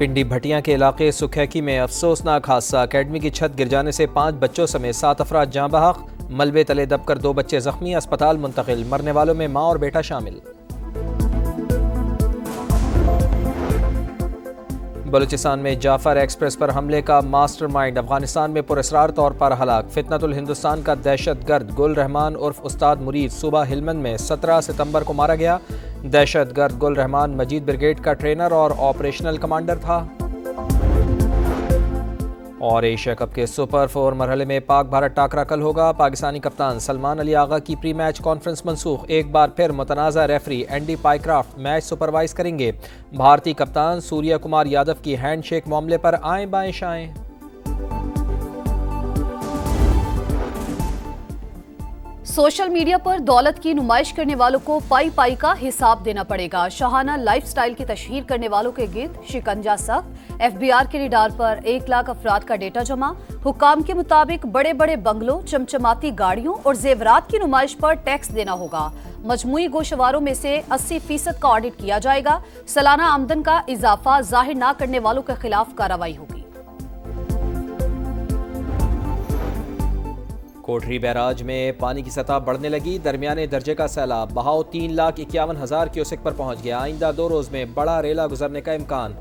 پنڈی بھٹیاں کے علاقے سکھیکی میں افسوسناک حادثہ، اکیڈمی کی چھت گر جانے سے 5 بچوں سمیت 7 افراد جاں بحق، ملبے تلے دب کر 2 بچے زخمی، اسپتال منتقل، مرنے والوں میں ماں اور بیٹا شامل۔ بلوچستان میں جعفر ایکسپریس پر حملے کا ماسٹر مائنڈ افغانستان میں پراسرار طور پر ہلاک، فتنۃ الہندوستان کا دہشت گرد گل رحمان عرف استاد مرید صوبہ ہلمند میں 17 ستمبر کو مارا گیا۔ دہشت گرد گل رحمان مجید بریگیڈ کا ٹرینر اور آپریشنل کمانڈر تھا۔ اور ایشیا کپ کے سپر 4 مرحلے میں پاک بھارت ٹاکرا کل ہوگا، پاکستانی کپتان سلمان علی آغا کی پری میچ کانفرنس منسوخ، ایک بار پھر متنازع ریفری اینڈی پائیکرافٹ میچ سپروائز کریں گے، بھارتی کپتان سوریا کمار یادو کی ہینڈ شیک معاملے پر آئیں بائیں شائیں۔ سوشل میڈیا پر دولت کی نمائش کرنے والوں کو پائی پائی کا حساب دینا پڑے گا، شاہانہ لائف سٹائل کی تشہیر کرنے والوں کے گرد شکنجہ سخت، ایف بی آر کے ریڈار پر 1 لاکھ افراد کا ڈیٹا جمع، حکام کے مطابق بڑے بڑے بنگلوں، چمچماتی گاڑیوں اور زیورات کی نمائش پر ٹیکس دینا ہوگا، مجموعی گوشواروں میں سے 80% کا آڈٹ کیا جائے گا، سالانہ آمدن کا اضافہ ظاہر نہ کرنے والوں کے خلاف کارروائی ہوگی۔ کوٹری بیراج میں پانی کی سطح بڑھنے لگی، درمیانے درجے کا سیلاب، بہاؤ 3,51,000 کیوسک پر پہنچ گیا، آئندہ 2 روز میں بڑا ریلا گزرنے کا امکان،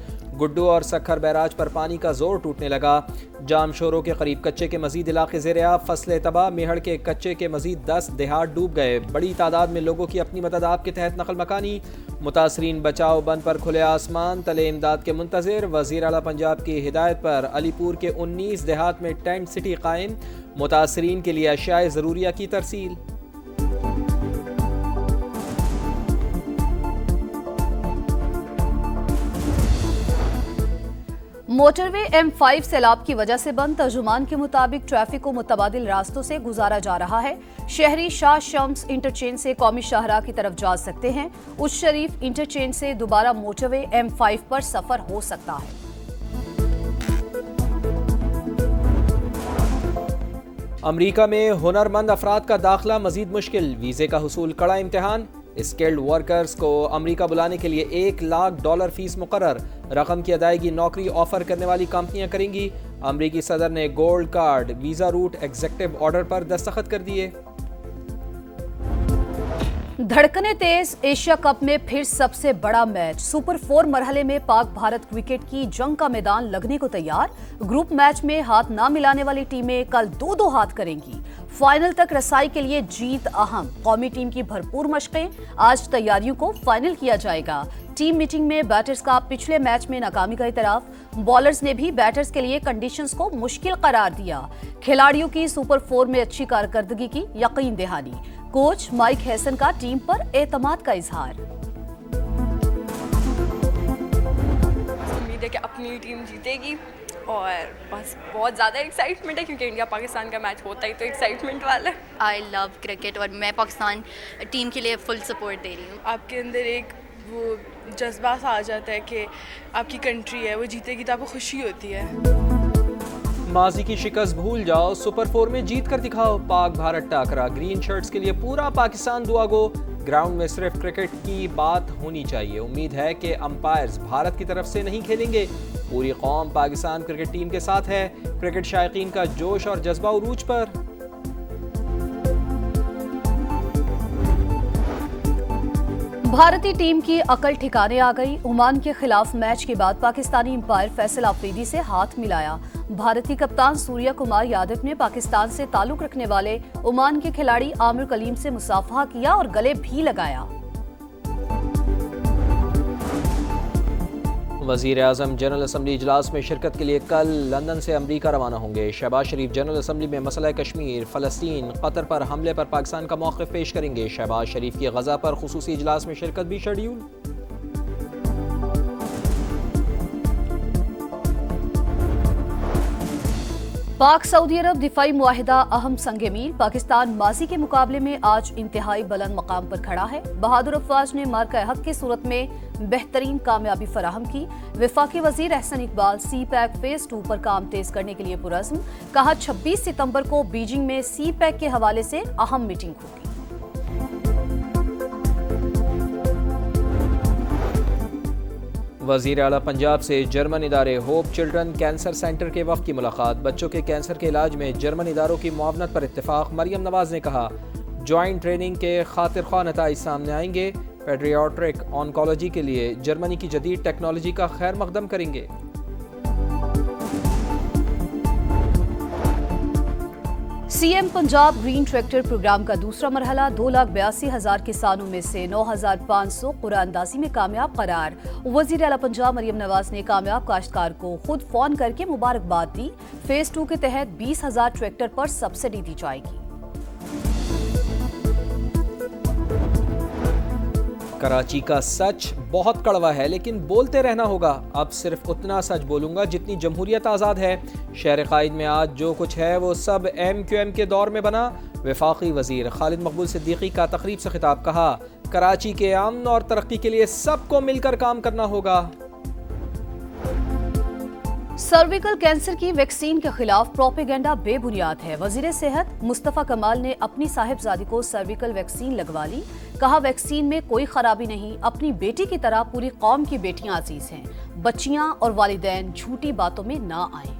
گڈو اور سکھر بیراج پر پانی کا زور ٹوٹنے لگا، جام شوروں کے قریب کچے کے مزید علاقے زیر آب، فصلیں تباہ، میہڑ کے کچے کے مزید 10 دیہات ڈوب گئے، بڑی تعداد میں لوگوں کی اپنی مدد آپ کے تحت نقل مکانی، متاثرین بچاؤ بند پر کھلے آسمان تلے امداد کے منتظر، وزیر اعلیٰ پنجاب کی ہدایت پر علی پور کے 19 دیہات میں ٹینٹ سٹی قائم، متاثرین کے لیے اشیاء ضروریہ کی ترسیل۔ موٹر وے M5 سیلاب کی وجہ سے بند، ترجمان کے مطابق ٹریفک کو متبادل راستوں سے گزارا جا رہا ہے، شہری شاہ شمس انٹرچینج سے قومی شاہراہ کی طرف جا سکتے ہیں، اس شریف انٹرچینج سے دوبارہ موٹر وے M5 پر سفر ہو سکتا ہے۔ امریکہ میں ہنرمند افراد کا داخلہ مزید مشکل، ویزے کا حصول کڑا امتحان، اسکلڈ ورکرز کو امریکہ بلانے کے لیے $1 لاکھ فیس مقرر، رقم کی ادائیگی نوکری آفر کرنے والی کمپنیاں کریں گی، امریکی صدر نے gold card visa route executive order پر دستخط کر دیے۔ دھڑکنیں تیز، ایشیا کپ میں پھر سب سے بڑا میچ، سپر 4 مرحلے میں پاک بھارت کرکٹ کی جنگ کا میدان لگنے کو تیار، گروپ میچ میں ہاتھ نہ ملانے والی ٹیمیں کل 2 ہاتھ کریں گی، فائنل تک رسائی کے لیے جیت اہم، قومی ٹیم کی بھرپور مشقیں، آج تیاریوں کو فائنل کیا جائے گا، ٹیم میٹنگ میں بیٹرز کا پچھلے میچ میں ناکامی کا اعتراف، بالرز نے بھی بیٹرز کے لیے کنڈیشنز کو مشکل قرار دیا، کھلاڑیوں کی سپر 4 میں اچھی کارکردگی کی یقین دہانی، کوچ مائک ہیسن کا ٹیم پر اعتماد کا اظہار۔ امید ہے کہ اپنی ٹیم جیتے گی اور بس بہت زیادہ ایکسائٹمنٹ ہے کیونکہ انڈیا پاکستان کا میچ ہوتا ہی تو ایکسائٹمنٹ والا ہے۔ آئی لو کرکٹ اور میں پاکستان ٹیم کے لیے فل سپورٹ دے رہی ہوں۔ آپ کے اندر ایک وہ جذبہ سا آ جاتا ہے کہ آپ کی کنٹری ہے وہ جیتے گی تو آپ کو خوشی ہوتی ہے۔ ماضی کی شکست بھول جاؤ، سپر 4 میں جیت کر دکھاؤ، پاک بھارت ٹاکرا، گرین شرٹس کے لیے پورا پاکستان دعا گو، گراؤنڈ میں صرف کرکٹ کی بات ہونی چاہیے، امید ہے کہ امپائرز بھارت کی طرف سے نہیں کھیلیں گے، پوری قوم پاکستان کرکٹ ٹیم کے ساتھ ہے، کرکٹ شائقین کا جوش اور جذبہ عروج پر۔ بھارتی ٹیم کی عقل ٹھکانے آ گئی، عمان کے خلاف میچ کے بعد پاکستانی امپائر فیصل آفریدی سے ہاتھ ملایا، بھارتی کپتان سوریا کمار یادو نے پاکستان سے تعلق رکھنے والے عمان کے کھلاڑی عامر کلیم سے مصافحہ کیا اور گلے بھی لگایا۔ وزیر اعظم جنرل اسمبلی اجلاس میں شرکت کے لیے کل لندن سے امریکہ روانہ ہوں گے، شہباز شریف جنرل اسمبلی میں مسئلہ کشمیر، فلسطین، قطر پر حملے پر پاکستان کا موقف پیش کریں گے، شہباز شریف کی غزہ پر خصوصی اجلاس میں شرکت بھی شیڈیول۔ پاک سعودی عرب دفاعی معاہدہ اہم سنگ میل، پاکستان ماضی کے مقابلے میں آج انتہائی بلند مقام پر کھڑا ہے، بہادر افواج نے مارکہ حق کی صورت میں بہترین کامیابی فراہم کی، وفاقی وزیر احسن اقبال سی پیک فیز 2 پر کام تیز کرنے کے لیے پرعزم، کہا 26 ستمبر کو بیجنگ میں سی پیک کے حوالے سے اہم میٹنگ ہوگی۔ وزیر اعلیٰ پنجاب سے جرمن ادارے ہوپ چلڈرن کینسر سینٹر کے وفد کی ملاقات، بچوں کے کینسر کے علاج میں جرمن اداروں کی معاونت پر اتفاق۔ مریم نواز نے کہا جوائنٹ ٹریننگ کے خاطر خواہ نتائج سامنے آئیں گے، پیڈریاٹرک آنکولوجی کے لیے جرمنی کی جدید ٹیکنالوجی کا خیر مقدم کریں گے۔ C M Punjab green tractor programme کا دوسرا مرحلہ 2,82,000 کسانوں میں سے 9,500 قرعہ اندازی میں کامیاب قرار۔ وزیر اعلیٰ پنجاب مریم نواز نے کامیاب کاشتکار کو خود فون کر کے مبارکباد دی۔ فیز 2 کے تحت 20,000 ٹریکٹر پر سبسڈی دی جائے گی۔ کراچی کا سچ بہت کڑوا ہے لیکن بولتے رہنا ہوگا، اب صرف اتنا سچ بولوں گا جتنی جمہوریت آزاد ہے۔ شہر قائد میں آج جو کچھ ہے وہ سب MQM کے دور میں بنا۔ وفاقی وزیر خالد مقبول صدیقی کا تقریب سے خطاب، کہا کراچی کے امن اور ترقی کے لیے سب کو مل کر کام کرنا ہوگا۔ سرویکل کینسر کی ویکسین کے خلاف پروپیگنڈا بے بنیاد ہے۔ وزیر صحت مصطفیٰ کمال نے اپنی صاحبزادی کو سرویکل ویکسین لگوا لی، کہا ویکسین میں کوئی خرابی نہیں، اپنی بیٹی کی طرح پوری قوم کی بیٹیاں عزیز ہیں، بچیاں اور والدین جھوٹی باتوں میں نہ آئیں۔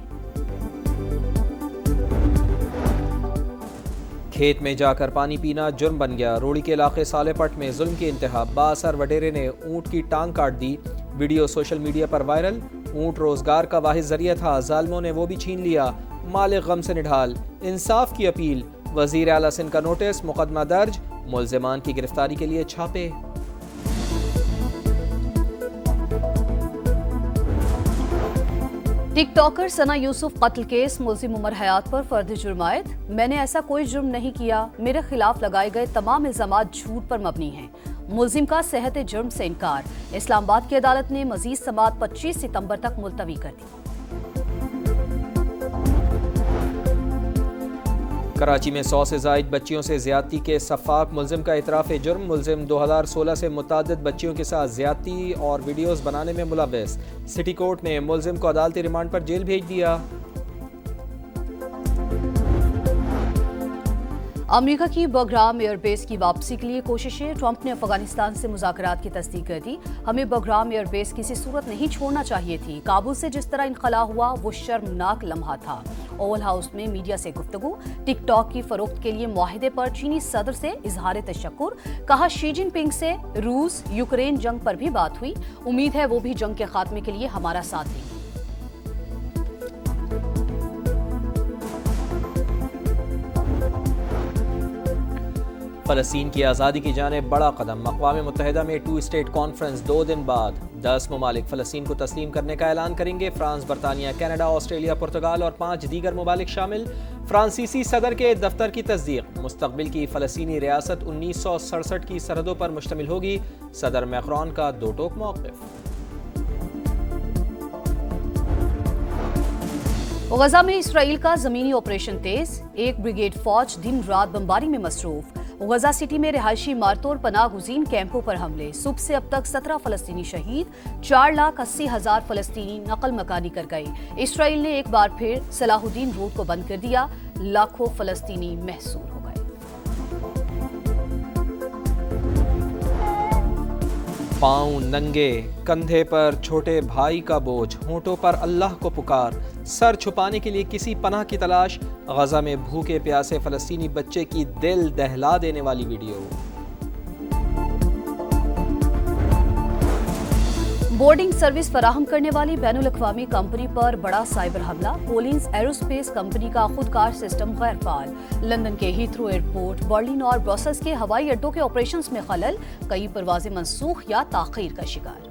کھیت میں جا کر پانی پینا جرم بن گیا، روڑی کے علاقے سالے پٹ میں ظلم کی انتہا، بااثر وڈیرے نے اونٹ کی ٹانگ کاٹ دی، ویڈیو سوشل میڈیا پر وائرل۔ اونٹ روزگار کا واحد ذریعہ تھا، ظالموں نے وہ بھی چھین لیا، مالک غم سے نڈھال۔ انصاف کی اپیل، وزیر اعلیٰ سندھ کا نوٹس، مقدمہ درج، ملزمان کی گرفتاری کے لیے چھاپے۔ ٹک ٹاکر ثنا یوسف قتل کیس، ملزم عمر حیات پر فرد جرم عائد۔ میں نے ایسا کوئی جرم نہیں کیا، میرے خلاف لگائے گئے تمام الزامات جھوٹ پر مبنی ہیں۔ ملزم کا صحت جرم سے انکار۔ اسلام آباد کی عدالت نے مزید سماعت 25 ستمبر تک ملتوی کر دی۔ کراچی میں 100 سے زائد بچیوں سے زیادتی کے سفاک ملزم کا اعتراف جرم، ملزم 2016 سے متعدد بچیوں کے ساتھ زیادتی اور ویڈیوز بنانے میں ملوث۔ سٹی کورٹ نے ملزم کو عدالتی ریمانڈ پر جیل بھیج دیا۔ امریکہ کی بگرام ایئر بیس کی واپسی کے لیے کوششیں، ٹرمپ نے افغانستان سے مذاکرات کی تصدیق کر دی۔ ہمیں بگرام ایئر بیس کسی صورت نہیں چھوڑنا چاہیے تھی، کابل سے جس طرح انخلا ہوا وہ شرمناک لمحہ تھا۔ اوول ہاؤس میں میڈیا سے گفتگو، ٹک ٹاک کی فروخت کے لیے معاہدے پر چینی صدر سے اظہار تشکر، کہا شی جن پنگ سے روس یوکرین جنگ پر بھی بات ہوئی، امید ہے وہ بھی جنگ کے خاتمے کے لیے ہمارا ساتھ دیں گے۔ فلسطین کی آزادی کی جانب بڑا قدم، اقوام متحدہ میں 2 اسٹیٹ کانفرنس 2 دن بعد 10 ممالک فلسطین کو تسلیم کرنے کا اعلان کریں گے۔ فرانس، برطانیہ، کینیڈا، آسٹریلیا، پرتگال اور 5 دیگر ممالک شامل۔ فرانسیسی صدر کے دفتر کی تصدیق، مستقبل کی فلسطینی ریاست 1967 کی سرحدوں پر مشتمل ہوگی۔ صدر میکرون کا دو ٹوک موقف۔ غزہ میں اسرائیل کا زمینی آپریشن تیز، 1 بریگیڈ فوج دن رات بمباری میں مصروف۔ غزہ سٹی میں رہائشی عمارتوں اور پناہ گزین کیمپوں پر حملے، صبح سے اب تک 17 فلسطینی شہید، 4,80,000 فلسطینی نقل مکانی کر گئے۔ اسرائیل نے ایک بار پھر صلاح الدین روڈ کو بند کر دیا، لاکھوں فلسطینی محصور ہو گئے۔ پاؤں ننگے، کندھے پر چھوٹے بھائی کا بوجھ، ہونٹوں پر اللہ کو پکار، سر چھپانے کے لیے کسی پناہ کی تلاش۔ غزہ میں بھوکے پیاسے فلسطینی بچے کی دل دہلا دینے والی ویڈیو۔ بورڈنگ سروس فراہم کرنے والی بین الاقوامی کمپنی پر بڑا سائبر حملہ، کولنز ایروسپیس کمپنی کا خودکار سسٹم غیر فعال۔ لندن کے ہیتھرو ایئرپورٹ، برلن اور برسلز کے ہوائی اڈوں کے آپریشنز میں خلل، کئی پروازیں منسوخ یا تاخیر کا شکار۔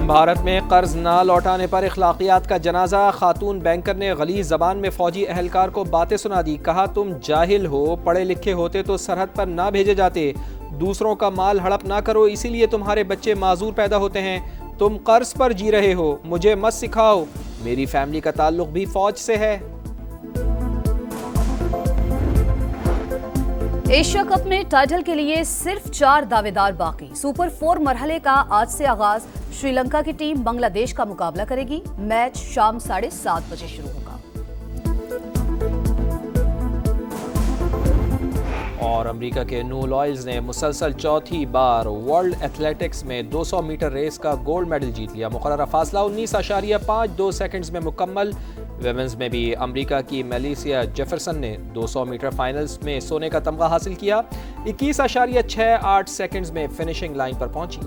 بھارت میں قرض نہ لوٹانے پر اخلاقیات کا جنازہ، خاتون بینکر نے غلیظ زبان میں فوجی اہلکار کو باتیں سنا دی، کہا تم جاہل ہو، پڑھے لکھے ہوتے تو سرحد پر نہ بھیجے جاتے، دوسروں کا مال ہڑپ نہ کرو، اسی لیے تمہارے بچے معذور پیدا ہوتے ہیں، تم قرض پر جی رہے ہو، مجھے مت سکھاؤ، میری فیملی کا تعلق بھی فوج سے ہے۔ ایشیا کپ میں ٹائٹل کے لیے صرف 4 دعوے دار باقی، سپر 4 مرحلے کا آج سے آغاز، شری لنکا کی ٹیم بنگلہ دیش کا مقابلہ کرے گی، میچ شام 7:30 بجے شروع ہوگا۔ اور امریکہ کے نو لوئلز نے مسلسل چوتھی بار ورلڈ ایتھلیٹکس میں 200 میٹر ریس کا گولڈ میڈل جیت لیا. مقررہ فاصلہ 19.52 سیکنڈز میں مکمل. ویمنز میں بھی امریکہ کی میلیسیا جیفرسن نے 200 میٹر فائنلز میں سونے کا تمغہ حاصل کیا. 21.68 سیکنڈز میں فنشنگ لائن پر پہنچی.